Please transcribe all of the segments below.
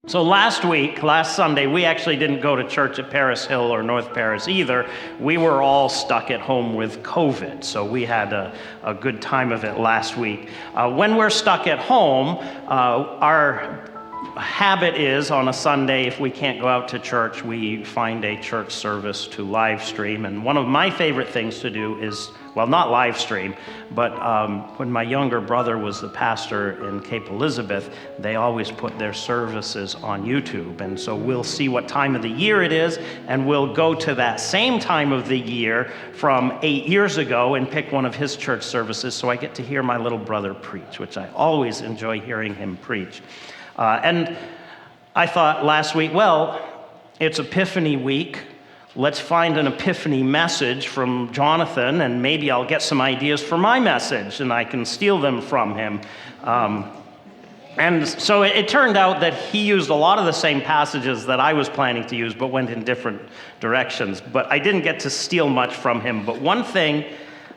So last Sunday, we actually didn't go to church at Paris Hill or North Paris either. We were all stuck at home with COVID, so we had a good time of it last week. When we're stuck at home, our habit is on a Sunday, if we can't go out to church, we find a church service to live stream. And one of my favorite things to do is, well, not live stream, but when my younger brother was the pastor in Cape Elizabeth, they always put their services on YouTube. And so we'll see what time of the year it is, and we'll go to that same time of the year from 8 years ago and pick one of his church services, so I get to hear my little brother preach, which I always enjoy hearing him preach. And I thought last week, well, it's Epiphany week. Let's find an Epiphany message from Jonathan, and maybe I'll get some ideas for my message, and I can steal them from him. And so it turned out that he used a lot of the same passages that I was planning to use, but went in different directions. But I didn't get to steal much from him. But one thing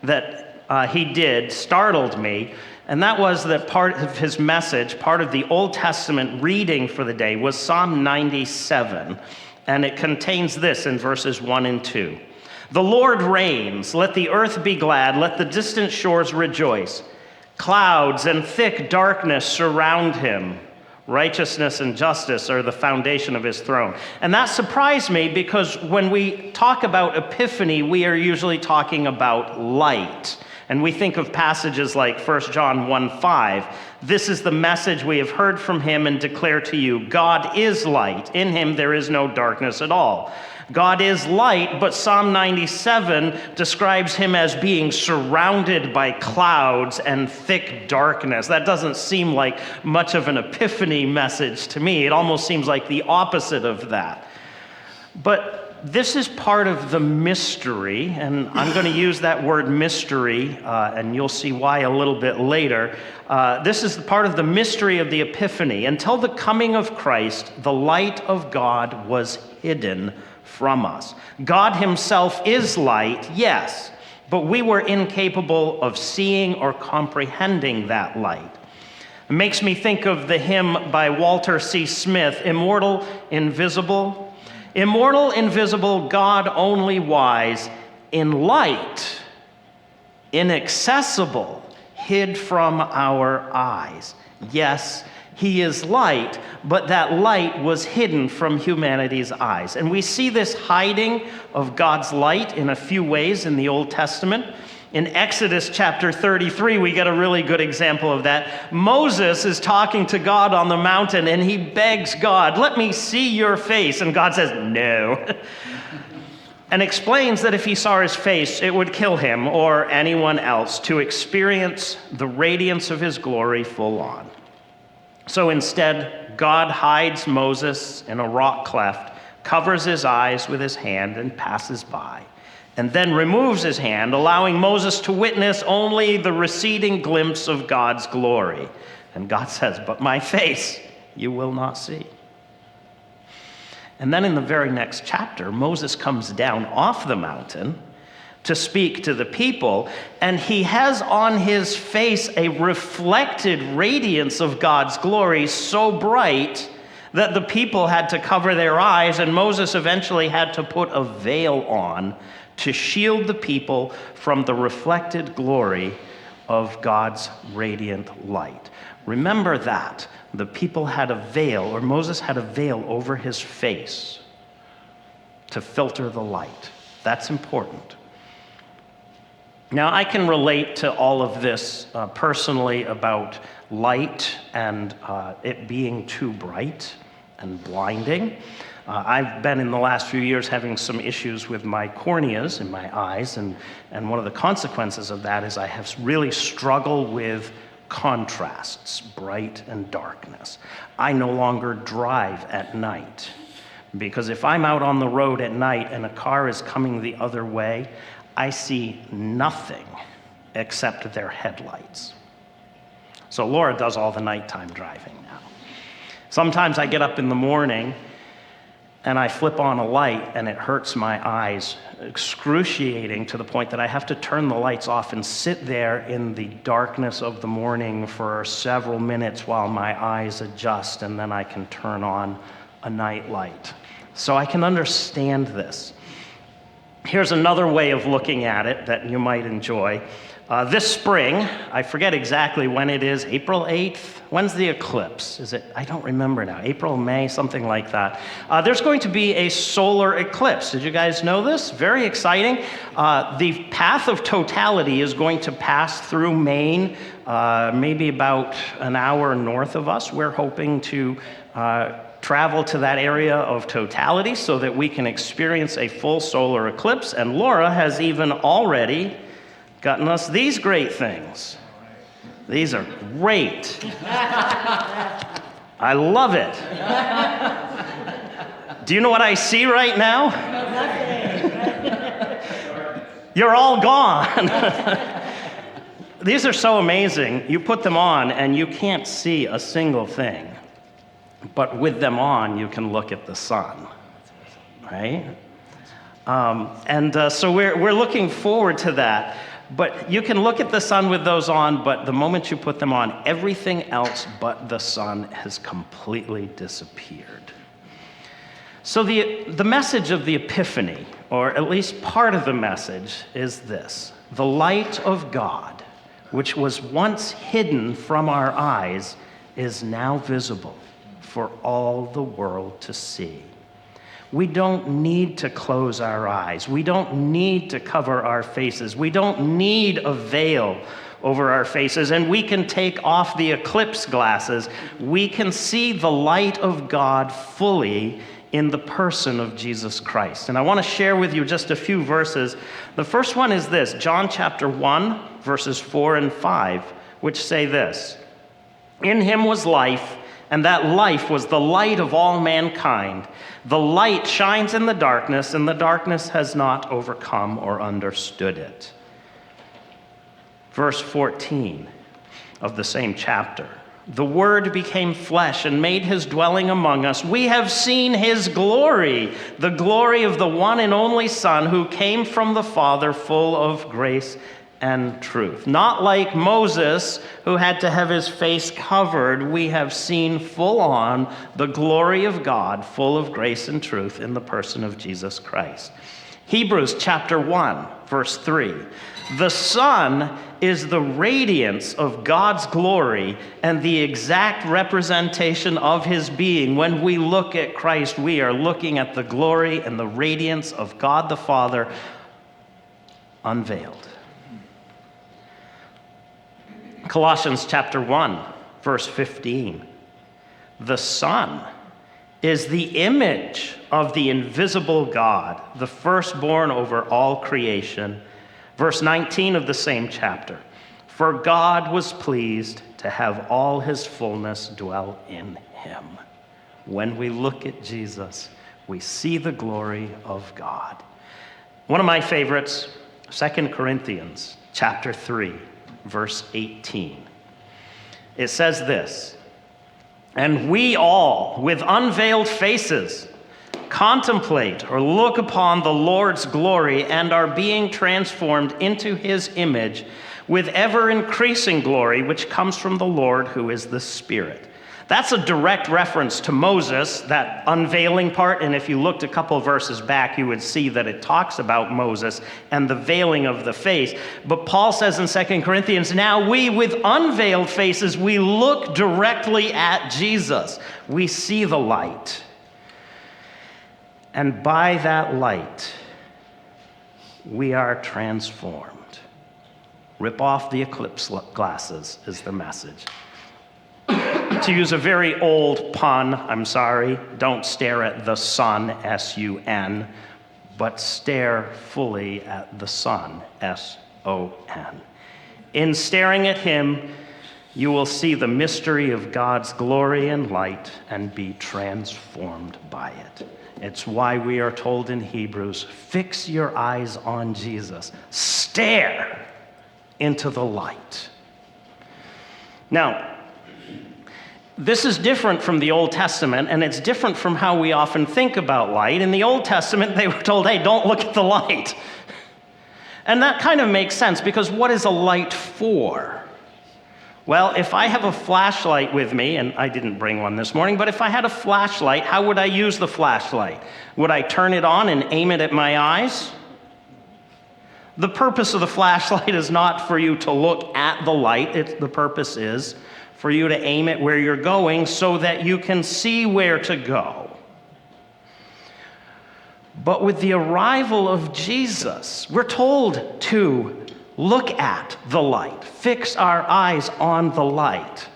that he did startled me, and that was that part of his message, part of the Old Testament reading for the day, was Psalm 97. And it contains this in verses 1 and 2. The Lord reigns, let the earth be glad, let the distant shores rejoice. Clouds and thick darkness surround him. Righteousness and justice are the foundation of his throne. And that surprised me because when we talk about Epiphany, we are usually talking about light. And we think of passages like 1 John 1:5. This is the message we have heard from him and declare to you. God is light. In him there is no darkness at all. God is light, but Psalm 97 describes him as being surrounded by clouds and thick darkness. That doesn't seem like much of an Epiphany message to me. It almost seems like the opposite of that. But this is part of the mystery, and I'm going to use that word mystery, and you'll see why a little bit later. This is part of the mystery of the Epiphany. Until the coming of Christ, the light of God was hidden from us. God himself is light, yes, but we were incapable of seeing or comprehending that light. It makes me think of the hymn by Walter C. Smith, Immortal, Invisible. Immortal, invisible, God only wise, in light, inaccessible, hid from our eyes. Yes, he is light, but that light was hidden from humanity's eyes. And we see this hiding of God's light in a few ways in the Old Testament. In Exodus chapter 33, we get a really good example of that. Moses is talking to God on the mountain, and he begs God, let me see your face. And God says, no. And explains that if he saw his face, it would kill him or anyone else to experience the radiance of his glory full on. So instead, God hides Moses in a rock cleft, covers his eyes with his hand, and passes by. And then removes his hand, allowing Moses to witness only the receding glimpse of God's glory. And God says, but my face you will not see. And then in the very next chapter, Moses comes down off the mountain to speak to the people, and he has on his face a reflected radiance of God's glory so bright that the people had to cover their eyes, and Moses eventually had to put a veil on to shield the people from the reflected glory of God's radiant light. Remember that. The people had a veil, or Moses had a veil over his face to filter the light. That's important. Now, I can relate to all of this personally about light and it being too bright and blinding. I've been in the last few years having some issues with my corneas in my eyes, and one of the consequences of that is I have really struggled with contrasts, bright and darkness. I no longer drive at night, because if I'm out on the road at night and a car is coming the other way, I see nothing except their headlights. So Laura does all the nighttime driving now. Sometimes I get up in the morning and I flip on a light and it hurts my eyes, excruciating to the point that I have to turn the lights off and sit there in the darkness of the morning for several minutes while my eyes adjust, and then I can turn on a night light. So I can understand this. Here's another way of looking at it that you might enjoy. This spring, I forget exactly when it is, April 8th? When's the eclipse? Is it, I don't remember now, April, May, something like that. There's going to be a solar eclipse. Did you guys know this? Very exciting. The path of totality is going to pass through Maine, maybe about an hour north of us. We're hoping to travel to that area of totality so that we can experience a full solar eclipse. And Laura has even already gotten us these great things. These are great. I love it. Do you know what I see right now? You're all gone. These are so amazing. You put them on and you can't see a single thing. But with them on, you can look at the sun, right? So we're looking forward to that. But you can look at the sun with those on, but the moment you put them on, everything else but the sun has completely disappeared. So the message of the Epiphany, or at least part of the message, is this: the light of God, which was once hidden from our eyes, is now visible for all the world to see. We don't need to close our eyes. We don't need to cover our faces. We don't need a veil over our faces, and we can take off the eclipse glasses. We can see the light of God fully in the person of Jesus Christ. And I want to share with you just a few verses. The first one is this, John chapter 1, verses 4 and 5, which say this: "In him was life, and that life was the light of all mankind. The light shines in the darkness, and the darkness has not overcome or understood it." Verse 14 of the same chapter: "The Word became flesh and made his dwelling among us. We have seen his glory, the glory of the one and only Son who came from the Father, full of grace and truth." Not like Moses, who had to have his face covered. We have seen full on the glory of God, full of grace and truth, in the person of Jesus Christ. Hebrews chapter 1, verse 3. "The Son is the radiance of God's glory and the exact representation of his being." When we look at Christ, we are looking at the glory and the radiance of God the Father unveiled. Colossians chapter 1, verse 15. "The Son is the image of the invisible God, the firstborn over all creation." Verse 19 of the same chapter: "For God was pleased to have all his fullness dwell in him." When we look at Jesus, we see the glory of God. One of my favorites, 2 Corinthians chapter 3. Verse 18. It says this: "And we all, with unveiled faces, contemplate or look upon the Lord's glory and are being transformed into his image with ever-increasing glory, which comes from the Lord, who is the Spirit." That's a direct reference to Moses, that unveiling part, and if you looked a couple verses back, you would see that it talks about Moses and the veiling of the face. But Paul says in 2 Corinthians, now we with unveiled faces, we look directly at Jesus. We see the light. And by that light, we are transformed. Rip off the eclipse glasses is the message. To use a very old pun, I'm sorry, don't stare at the sun, S-U-N, but stare fully at the Son, S-O-N. In staring at him, you will see the mystery of God's glory and light and be transformed by it. It's why we are told in Hebrews, fix your eyes on Jesus. Stare into the light. Now, This is different from the Old Testament, and it's different from how we often think about light. In the Old Testament, they were told, hey, don't look at the light. And that kind of makes sense, because what is a light for? Well, if I have a flashlight with me, and I didn't bring one this morning, but if I had a flashlight, how would I use the flashlight? Would I turn it on and aim it at my eyes? The purpose of the flashlight is not for you to look at the light. The purpose is for you to aim it where you're going so that you can see where to go. But with the arrival of Jesus, we're told to look at the light, fix our eyes on the light.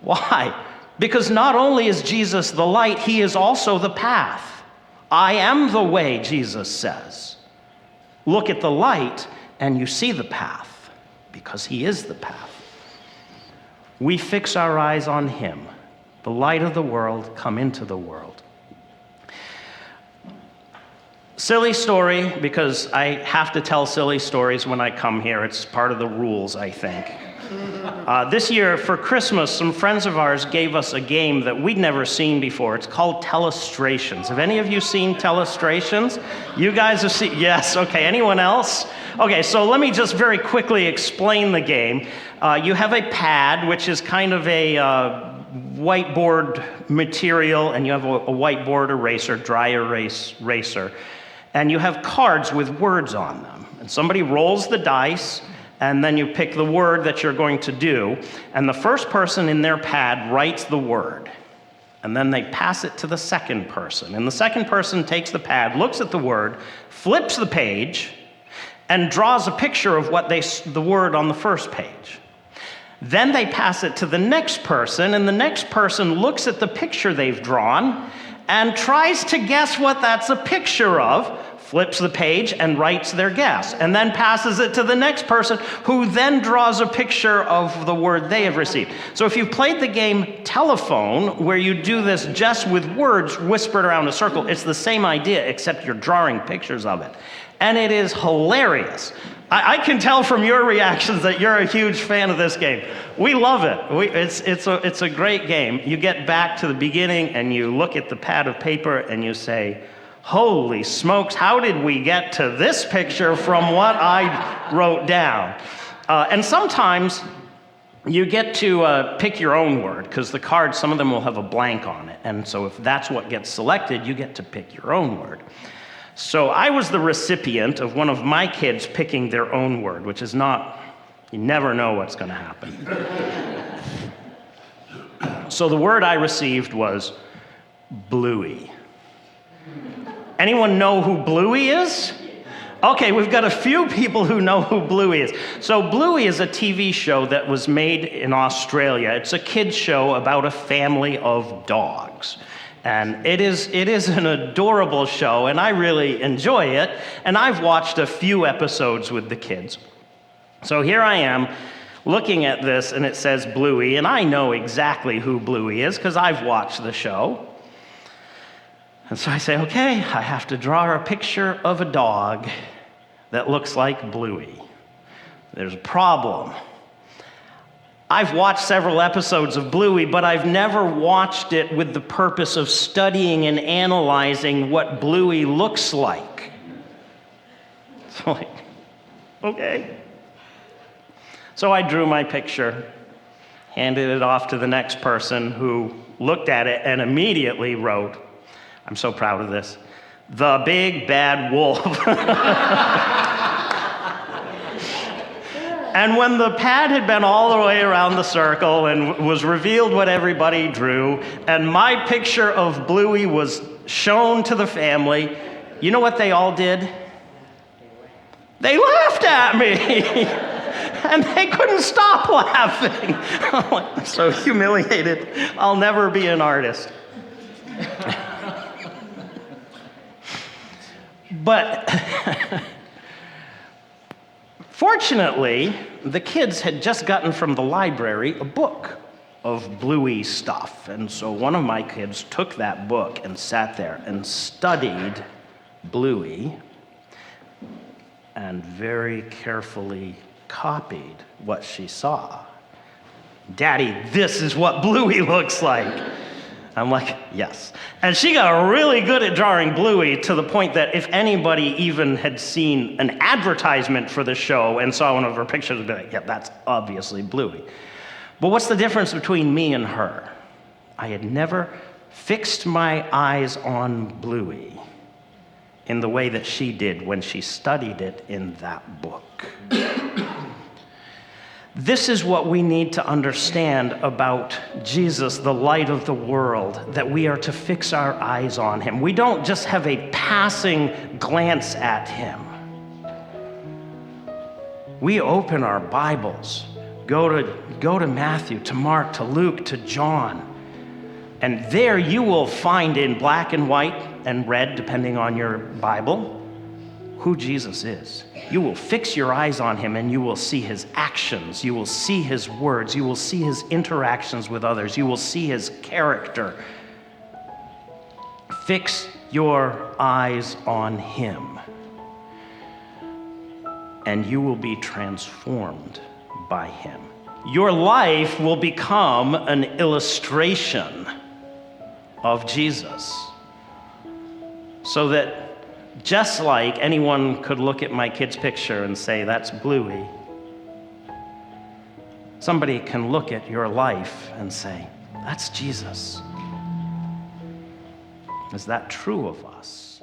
Why? Because not only is Jesus the light, he is also the path. I am the way, Jesus says. Look at the light and you see the path, because he is the path. We fix our eyes on him, the light of the world, come into the world. Silly story, because I have to tell silly stories when I come here. It's part of the rules, I think. This year, for Christmas, some friends of ours gave us a game that we'd never seen before. It's called Telestrations. Have any of you seen Telestrations? You guys have seen? Yes, okay. Anyone else? Okay, so let me just very quickly explain the game. You have a pad, which is kind of a whiteboard material, and you have a whiteboard eraser, dry erase eraser, and you have cards with words on them. And somebody rolls the dice, and then you pick the word that you're going to do, and the first person in their pad writes the word, and then they pass it to the second person. And the second person takes the pad, looks at the word, flips the page, and draws a picture of the word on the first page. Then they pass it to the next person, and the next person looks at the picture they've drawn and tries to guess what that's a picture of, flips the page and writes their guess, and then passes it to the next person, who then draws a picture of the word they have received. So if you've played the game Telephone, where you do this just with words whispered around a circle, it's the same idea, except you're drawing pictures of it. And it is hilarious. I can tell from your reactions that you're a huge fan of this game. We love it. It's a great game. You get back to the beginning and you look at the pad of paper and you say, holy smokes, how did we get to this picture from what I wrote down? And sometimes you get to pick your own word, because the cards, some of them will have a blank on it. And so if that's what gets selected, you get to pick your own word. So I was the recipient of one of my kids picking their own word, which is not, you never know what's going to happen. So the word I received was Bluey. Anyone know who Bluey is? Okay, we've got a few people who know who Bluey is. So Bluey is a TV show that was made in Australia. It's a kids show about a family of dogs. And it is an adorable show, and I really enjoy it. And I've watched a few episodes with the kids. So here I am looking at this, and it says Bluey, and I know exactly who Bluey is because I've watched the show. And so I say, okay, I have to draw a picture of a dog that looks like Bluey. There's a problem. I've watched several episodes of Bluey, but I've never watched it with the purpose of studying and analyzing what Bluey looks like. So like, okay. So I drew my picture, handed it off to the next person, who looked at it and immediately wrote, I'm so proud of this, "The Big Bad Wolf." And when the pad had been all the way around the circle and was revealed what everybody drew, and my picture of Bluey was shown to the family, you know what they all did? They laughed at me. And they couldn't stop laughing. I'm so humiliated. I'll never be an artist. But fortunately, the kids had just gotten from the library a book of Bluey stuff. And so one of my kids took that book and sat there and studied Bluey and very carefully copied what she saw. Daddy, this is what Bluey looks like. I'm like, yes. And she got really good at drawing Bluey to the point that if anybody even had seen an advertisement for the show and saw one of her pictures, they'd be like, yeah, that's obviously Bluey. But what's the difference between me and her? I had never fixed my eyes on Bluey in the way that she did when she studied it in that book. This is what we need to understand about Jesus, the light of the world, that we are to fix our eyes on him. We don't just have a passing glance at him. We open our Bibles, go to Matthew, to Mark, to Luke, to John, and there you will find in black and white and red, depending on your Bible, who Jesus is. You will fix your eyes on him and you will see his actions. You will see his words. You will see his interactions with others. You will see his character. Fix your eyes on him and you will be transformed by him. Your life will become an illustration of Jesus, so that just like anyone could look at my kid's picture and say, that's Bluey, somebody can look at your life and say, that's Jesus. Is that true of us?